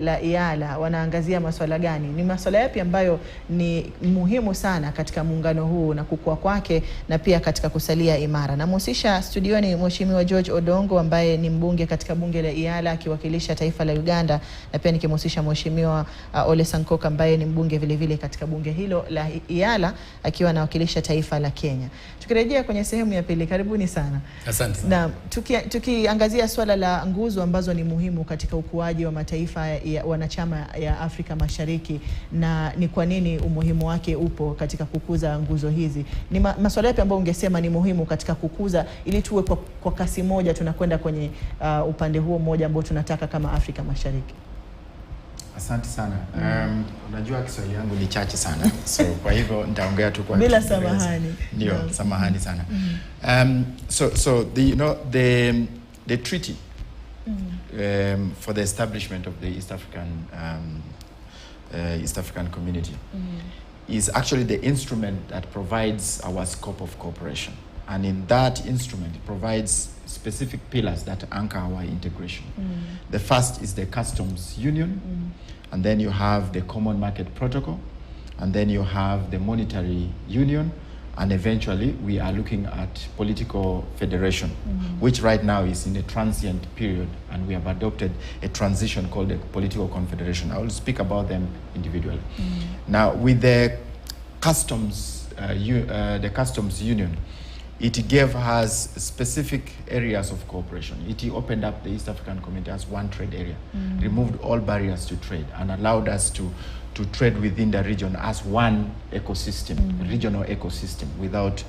la IALA wanaangazia masuala gani? Ni masuala yapi ambayo ni muhimu sana katika muungano huu na kukua kwake na pia katika kusalia imara? Namhusisha studioni Mheshimiwa George Odongo ambaye ni mbunge katika bunge la IALA akiwakilisha taifa la Uganda, na pia nikimhusisha Mheshimiwa Ole Sankoka ambaye ni mbunge vile vile katika bunge hilo la IALA akiwa anawakilisha taifa la Kenya. Tukirejea kwenye sehemu ya pili, karibuni sana. Asante. Na tukiangazia swala la nguzo ambazo ni muhimu katika ukuaji wa mataifa ya wanachama ya Afrika Mashariki, na ni kwa nini umuhimu wake upo katika kukuza nguzo hizi, ni masuala yapi ambayo ungesema ni muhimu katika kukuza ili tuwe kwa kasi moja tunakwenda kwenye upande huo mmoja ambao tunataka kama Afrika Mashariki? Asante sana. Unajua Kiswahili yangu ni chache sana. So kwa hivyo nitaongea tu kwa bila samahani. Ndio, samahani sana. So the treaty for the establishment of the East African community is actually the instrument that provides our scope of cooperation. And in that instrument, it provides specific pillars that anchor our integration. The first is the customs union, and then you have the common market protocol, and then you have the monetary union, and eventually we are looking at political federation, which right now is in a transient period, and we have adopted a transition called the political confederation. I will speak about them individually. Now, with the customs union, it gave us specific areas of cooperation. It opened up the East African community as one trade area, removed all barriers to trade, and allowed us to trade within the region as one ecosystem, regional ecosystem, without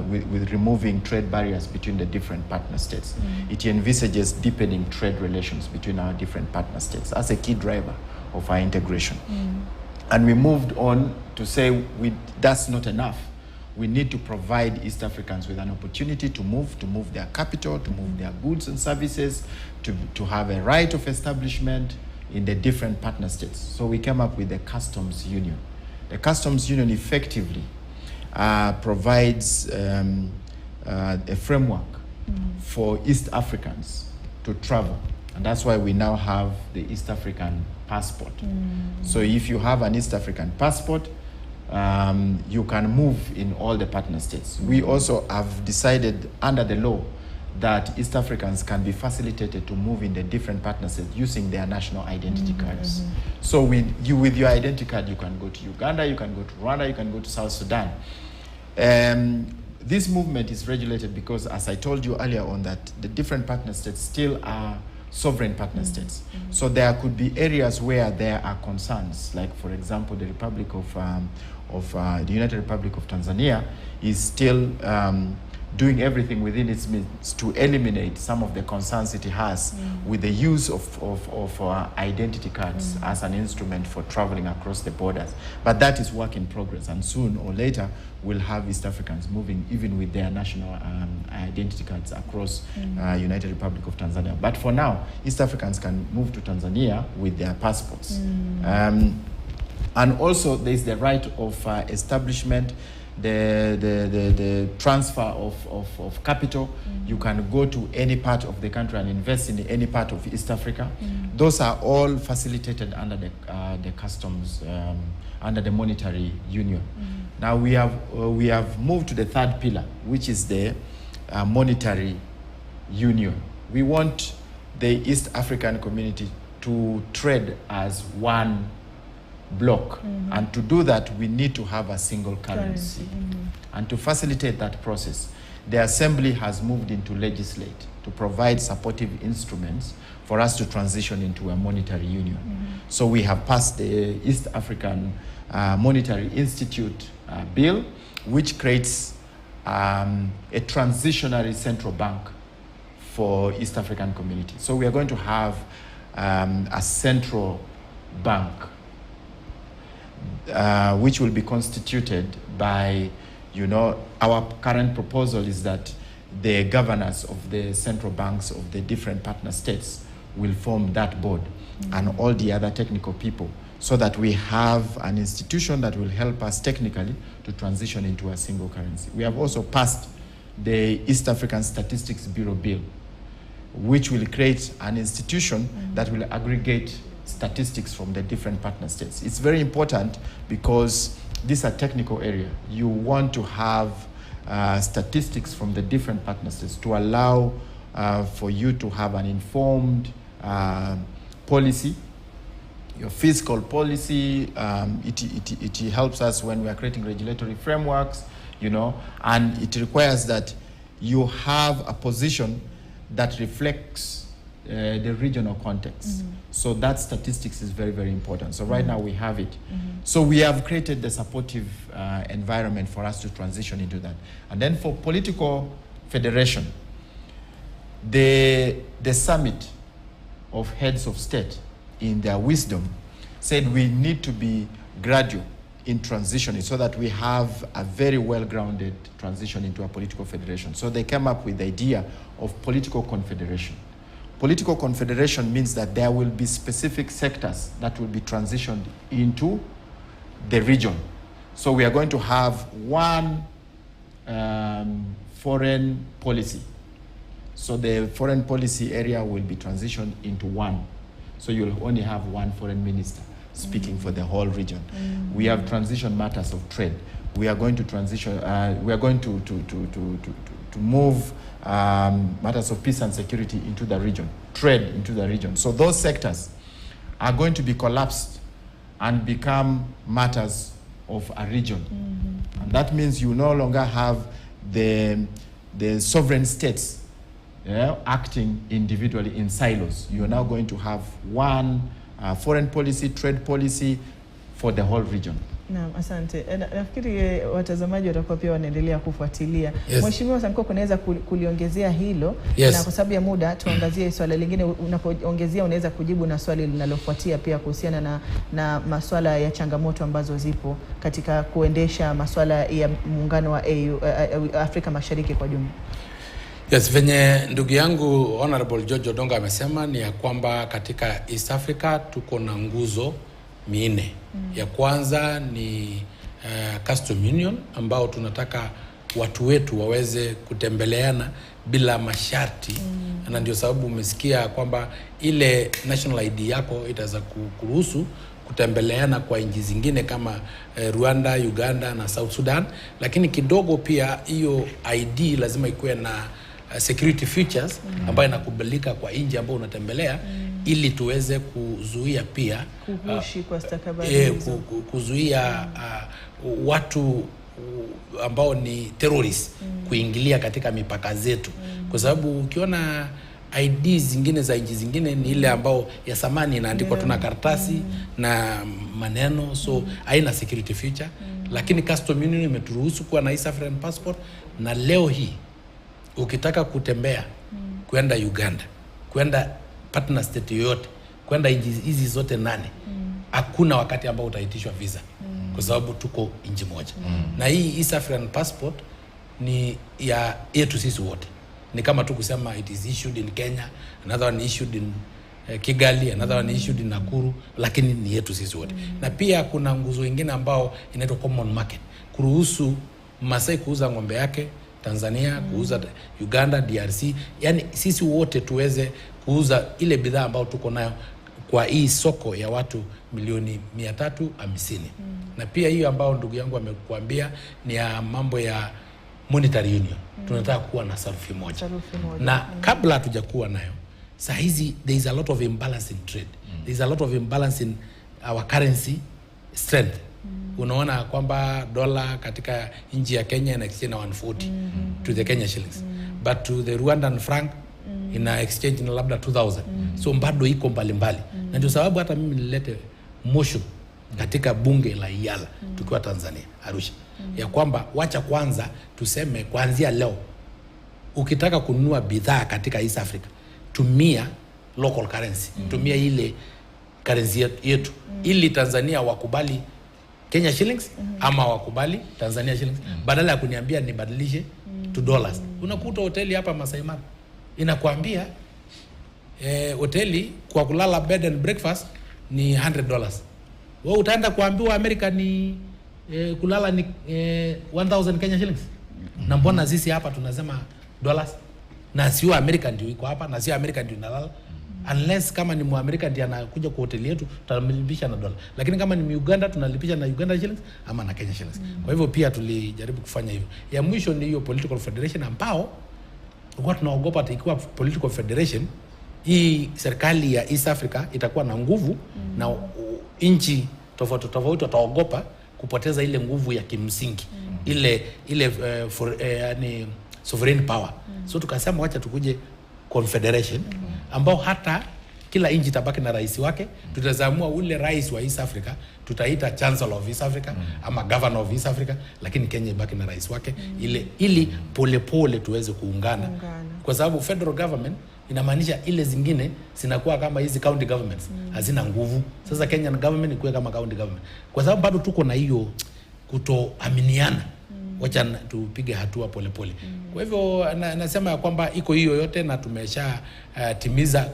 with removing trade barriers between the different partner states. It envisages deepening trade relations between our different partner states as a key driver of our integration. And we moved on to say that's not enough. We need to provide East Africans with an opportunity to move their capital, to move their goods and services, to have a right of establishment in the different partner states. So we came up with the customs union. The customs union effectively provides a framework for East Africans to travel. And that's why we now have the East African passport. So if you have an East African passport, you can move in all the partner states. We also have decided under the law that East Africans can be facilitated to move in the different partner states using their national identity cards. So with your identity card, you can go to Uganda, you can go to Rwanda, you can go to South Sudan. This movement is regulated because, as I told you earlier on, that the different partner states still are sovereign partner states. So there could be areas where there are concerns, like for example, the United Republic of Tanzania is still doing everything within its means to eliminate some of the concerns it has with the use of identity cards as an instrument for traveling across the borders. But that is work in progress, and soon or later we'll have East Africans moving even with their national identity cards across United Republic of Tanzania. But for now, East Africans can move to Tanzania with their passports. And also there's the right of establishment, the transfer of capital. You can go to any part of the country and invest in any part of East Africa. Those are all facilitated under the customs, under the monetary union. Now we have moved to the third pillar, which is the monetary union. We want the East African community to trade as one block, and to do that we need to have a single currency. And to facilitate that process, the Assembly has moved into legislate to provide supportive instruments for us to transition into a monetary union. So we have passed the East African Monetary Institute bill, which creates a transitionary central bank for East African community. So we are going to have a central bank which will be constituted by, our current proposal is that the governors of the central banks of the different partner states will form that board, and all the other technical people, so that we have an institution that will help us technically to transition into a single currency. We have also passed the East African Statistics Bureau bill, which will create an institution that will aggregate statistics from the different partner states. It's very important because these are technical area. You want to have statistics from the different partner states to allow for you to have an informed policy, your fiscal policy. It helps us when we are creating regulatory frameworks, you know, and it requires that you have a position that reflects the regional context. So that statistics is very, very important. So right now we have it. So we have created the supportive environment for us to transition into that. And then for political federation, the summit of heads of state in their wisdom said we need to be gradual in transitioning so that we have a very well-grounded transition into a political federation. So they came up with the idea of political confederation. Political confederation means that there will be specific sectors that will be transitioned into the region. So we are going to have one foreign policy. So the foreign policy area will be transitioned into one. So you'll only have one foreign minister speaking for the whole region. We have transition matters of trade. We are going to transition, we are going to move matters of peace and security into the region, trade into the region. So those sectors are going to be collapsed and become matters of a region. And that means you no longer have the sovereign states acting individually in silos. You are now going to have one foreign policy, trade policy for the whole region. Naam, asante. Nafikiri watazamaji watakuwa pia wanaendelea kufuatilia. Mheshimiwa Sanko, kunaweza kuliongezea hilo, na kwa sababu ya muda tuangazie swala lingine. Unapoongezea unaweza kujibu na swali linalofuatia pia kuhusiana na masuala ya changamoto ambazo zipo katika kuendesha masuala ya muungano wa Afrika Mashariki kwa jumla. Yes, venye ndugu yangu Honorable George Odongo amesema ni ya kwamba katika East Africa tuko na nguzo 4. Ya kwanza ni custom union ambao tunataka watu wetu waweze kutembeleana bila masharti. Na ndio sababu umesikia kwamba ile national ID yako itaweza kuruhusu kutembeleana kwa nchi zingine kama Rwanda, Uganda na South Sudan. Lakini kidogo pia hiyo ID lazima ikuwe na security features ambayo inakubalika kwa nchi ambayo unatembelea, ili tuweze kuzuia pia kuhushi kwa stakabadhi kuzuia watu ambao ni terrorists kuingilia katika mipaka zetu. Kwa sababu ukiona ID zingine za nchi zingine ni ile ambao ya samani inaandikwa tuna karatasi na maneno, so haina security feature. Lakini custom union imeturuhusu kuwa na East African passport, na leo hii ukitaka kutembea kwenda Uganda, kwenda partner state yoyote, kwenda hizi zote 8, hakuna wakati ambao utaitishwa visa kwa sababu tuko nchi moja. Na hii East African passport ni ya yetu sisi wote. Ni kama tu kusema it is issued in Kenya, another one issued in Kigali, another one issued in Nakuru, lakini ni yetu sisi wote. Na pia kuna nguzo nyingine ambao inaitwa common market, kuruhusu Masai kuuza ng'ombe yake Tanzania, kuuza Uganda, DRC, yani sisi wote tuweze kuuza ile bidhaa ambao tuko nayo kwa hii soko ya watu milioni 350. Na pia hiyo ambao ndugu yangu amekuambia ni ya mambo ya monetary union. Tunataka kuwa na sarufi moja. Na kabla hatujakuwa nayo, saa hizi there is a lot of imbalance in trade. There is a lot of imbalance in our currency strength. Unaona kwamba dola katika nchi ya Kenya ina exchange na 140 to the Kenya shillings, but to the Rwandan franc ina exchange na labda 2000. So bado iko mbalimbali. Na ndio sababu hata mimi nilete motion katika bunge la Iyala tukiwa Tanzania, Arusha, ya kwamba wacha kwanza tuseme kuanzia leo ukitaka kununua bidhaa katika East Africa, tumia local currency, tumia ile currency yetu, ili Tanzania wakubali Kenya shillings ama wakubali Tanzania shillings, badala ya kuniambia nibadilishe to dollars. Unakuta hoteli hapa Masai Mara inakuambia hoteli kwa kulala bed and breakfast ni $100. Wewe utaenda kuambiwa America ni kulala ni 1000 Kenya shillings. Na mbona sisi hapa tunasema dollars? Na sio America ndio iko hapa, na sio America ndio inalala. Unless kama ni Muamerika ndiye anakuja kwa hoteli yetu, tutamlipisha na dola. Lakini kama ni Uganda, tunalipisha na Uganda shillings ama na Kenya shillings. Kwa hivyo pia tulijaribu kufanya hivyo. Ya mwisho ni hiyo political federation, ambao tulikuwa tunaogopa ikiwa political federation, hii serikali ya East Africa itakuwa na nguvu na nchi tofauti tofauti wataogopa kupoteza ile nguvu ya kimsingi, ile yani sovereign power. So tukasema wacha tukuje confederation, ambao hata kila nchi tabaki na rais wake. Tutazamua ule rais wa East Africa tutaita Chancellor of East Africa ama Governor of East Africa, lakini Kenya ibaki na rais wake, ili pole tuweze kuungana. Kwa sababu federal government inamaanisha ile zingine zinakuwa kama hizi county governments hazina nguvu. Sasa Kenyan government ikuwe kama county government, kwa sababu bado tuko na hiyo kutoaminiana. Wacha tupige hatua pole. Kwa hivyo nasema ya kwamba iko hiyo yote na tumesha timiza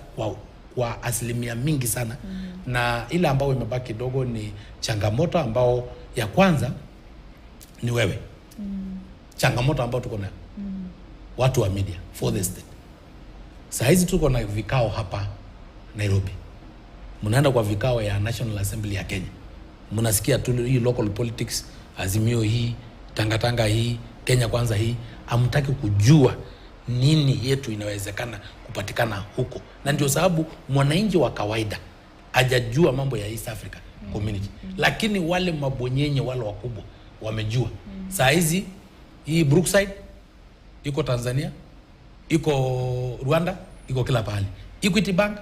kwa asilimia mingi sana. Na ile ambao imebaki kidogo ni changamoto, ambao ya kwanza ni wewe. Changamoto ambao tuko na watu wa media for the state. Saa hizi tuko na vikao hapa Nairobi. Mnaenda kwa vikao ya National Assembly ya Kenya. Mnasikia tu hii local politics, Azimio hii, Tanga hii, Kenya Kwanza hii, hamtaki kujua nini yetu inawezekana kupatikana huko. Na ndio sababu mwananchi wa kawaida hajajua mambo ya East Africa Community. Lakini wale mabonyenye wale wakubwa wamejua. Saa hizi hii Brookside iko Tanzania, iko Rwanda, iko kila pahali. Equity Bank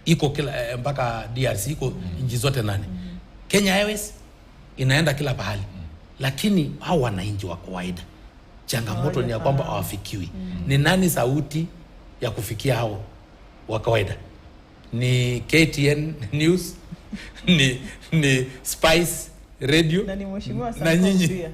iko kila mpaka DRC, iko nchi zote 8. Kenya Airways inaenda kila pahali. Lakini hao wananchi wa kawaida changamoto ni ya kwamba hawafikiwi. Ni nani sauti ya kufikia hao wa kawaida? Ni KTN News, ni Spice Radio, na ni mheshimiwa na nyinyi.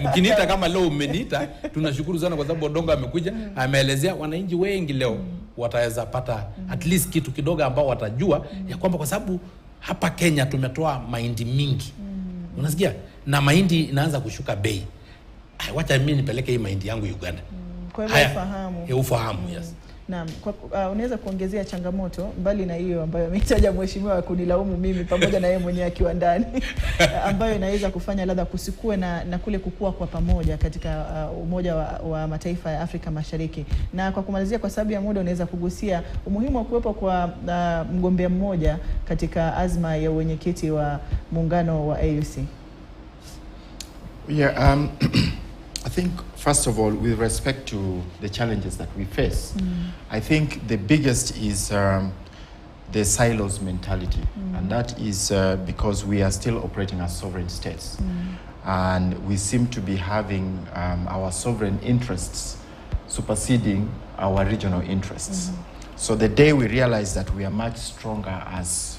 Mkiniita kama leo umeniita, tunashukuru sana kwa sababu Odongo amekuja, ameelezea. Wananchi wengi leo wataweza pata at least kitu kidogo ambao watajua ya kwamba, kwa sababu hapa Kenya tumetoa mahindi mingi. Unasikia? Na mahindi inaanza kushuka bei. Wacha mimi nipeleke hii mahindi yangu Uganda. Kwa hivyo ufahamu. Ufahamu, yes. Naam, unaweza kuongezea changamoto mbali na hiyo ambayo ametaja mheshimiwa kunilaumu mimi pamoja na yeye mwenyewe akiwa ndani, ambayo inaweza kufanya labda kusikue na kule kukua kwa pamoja katika Umoja wa Mataifa ya Afrika Mashariki. Na kwa kumalizia, kwa sababu ya muda, unaweza kugusia umuhimu wa kuwepo kwa mgombea mmoja katika azma ya uwenyekiti wa muungano wa AUC? Yeah, I think, first of all, with respect to the challenges that we face, I think the biggest is the silos mentality. And that is because we are still operating as sovereign states. And we seem to be having our sovereign interests superseding our regional interests. So the day we realize that we are much stronger as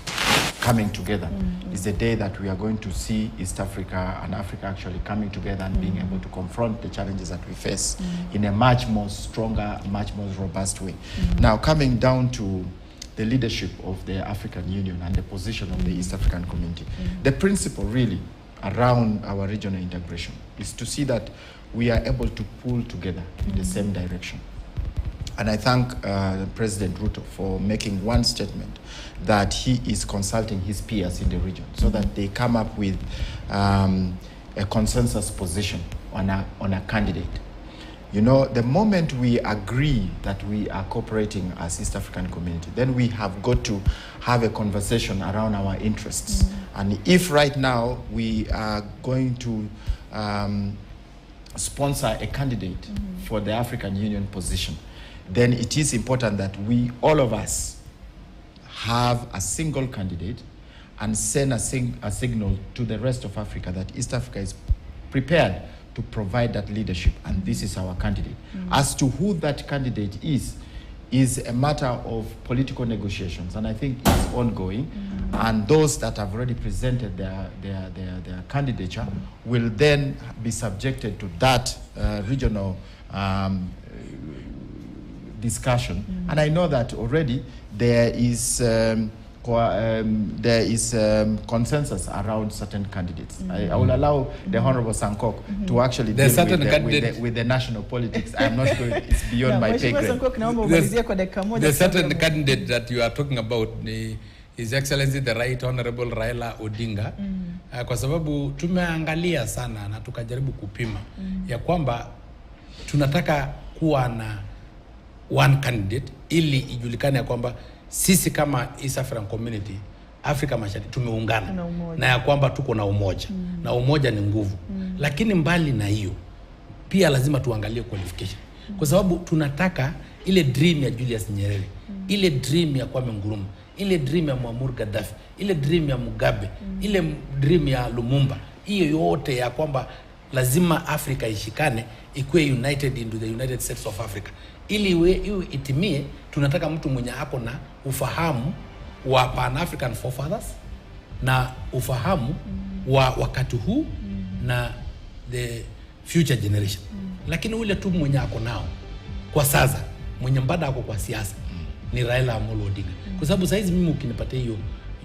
coming together is the day that we are going to see East Africa and Africa actually coming together and being able to confront the challenges that we face in a much more stronger, much more robust way. Now, coming down to the leadership of the African Union and the position of the East African Community, the principle really around our regional integration is to see that we are able to pull together in the same direction. And I thank President Ruto for making one statement that he is consulting his peers in the region so that they come up with a consensus position on a candidate. You know, the moment we agree that we are cooperating as East African Community, then we have got to have a conversation around our interests. And if right now we are going to sponsor a candidate for the African Union position, then it is important that we, all of us, have a single candidate and send a signal to the rest of Africa that East Africa is prepared to provide that leadership, and this is our candidate. As to who that candidate is a matter of political negotiations, and I think it's ongoing. And those that have already presented their candidature will then be subjected to that regional discussion. And I know that already there is there is consensus around certain candidates. I will allow the Honorable Sankok to actually deal with the national politics. I'm not going, it's beyond my pay grade. The certain candidate that you are talking about, His Excellency the Right Honorable Raila Odinga, kwa sababu tumeangalia sana na tukajaribu kupima ya kwamba tunataka kuwa na one candidate ili ijulikane ya kwamba sisi kama East African Community, Afrika Mashariki tumeungana na ya kwamba tuko na umoja na umoja ni nguvu. Lakini mbali na hiyo pia lazima tuangalie qualification, kwa sababu tunataka ile dream ya Julius Nyerere, ile dream ya Kwame Nkrumah, ile dream ya Muammar Gaddafi, ile dream ya Mugabe, ile dream ya Lumumba, hiyo yote ya kwamba lazima Afrika ishikane, ikuwe united into the United States of Africa. Ili iwe itimie, tunataka mtu mwenye hapo na ufahamu wa Pan-African forefathers na ufahamu wa wakati huu na the future generation. Lakini ule tu mwenye ako nao kwa sasa, mwenye mbada ako kwa siasa ni Raila Amolo Odinga. Kwa sababu saizi mimi ukinipatia hiyo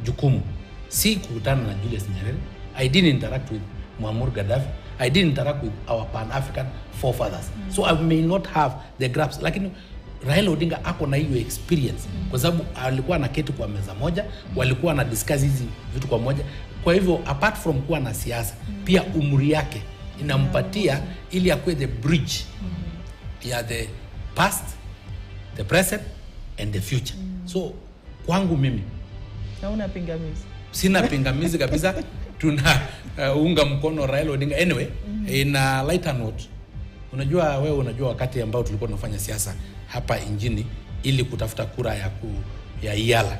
jukumu, si kukutana na Julius Nyerere, I didn't interact with Muammar Gaddafi, I didn't interact with our Pan-African forefathers. So I may not have the grasp. Lakini Raila Odinga ako na hiyo experience. Kwa sababu alikuwa na keti kwa meza moja, walikuwa na discuss hizi vitu kwa moja. Kwa hivyo apart from kuwa na siasa, pia umri yake inampatia ili akue the bridge ya the past, the present and the future. So kwangu mimi hauna pingamizi. Sina pingamizi kabisa. Tuna unga mkono Raila Odinga. Anyway, in a lighter note, unajua wewe unajua wakati ambao tulikuwa tunafanya siasa hapa injini ili kutafuta kura ya Iyala,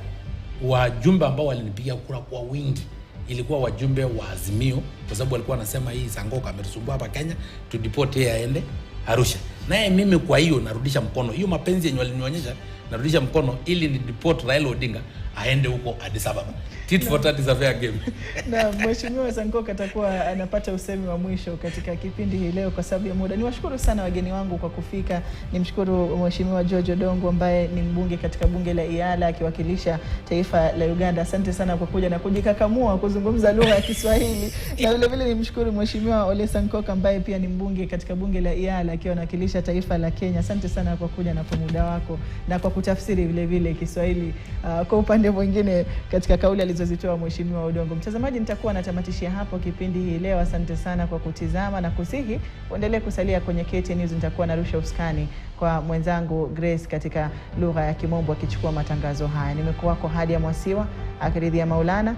wajumbe ambao walinipigia kura kwa wingi ilikuwa wajumbe wa Azimio, kwa sababu walikuwa wanasema hii Sangoka ametusumbua hapa Kenya, to deport yeye aende Arusha. Naye mimi kwa hiyo narudisha mkono. Hiyo mapenzi yenye walinionyesha, narudisha mkono ili ni deport Raila Odinga aende huko Addis Ababa. Tit for tat is a fair game. Na Mheshimiwa Sangoka atakuwa anapata usemi wa mwisho katika kipindi hii leo kwa sababu ya muda. Niwashukuru sana wageni wangu kwa kufika. Nimshukuru Mheshimiwa George Odongo ambaye ni mbunge katika bunge la Iyala akiwakilisha taifa la Uganda. Asante sana kwa kuja na kujikakamua kuzungumza lugha ya Kiswahili. Na vile vile nimshukuru Mheshimiwa Ole Sankok ambaye pia ni mbunge katika bunge la Iyala akiwa anawakilisha taifa la Kenya. Asante sana kwa kuja na kwa muda wako na kwa kutafsiri vile vile Kiswahili kwa upande mwingine katika kauli alizozitoa Mheshimiwa Odongo. Mtazamaji, nitakuwa natamatishia hapo kipindi hii leo. Asante sana kwa kutizama na kusihi uendelee kusalia kwenye KTN News. Nitakuwa narusha uskani kwa mwenzangu Grace katika lugha ya Kimombo akichukua matangazo haya. Nimekuwa kwa Hadia Mwasiwa akiridhia Maulana.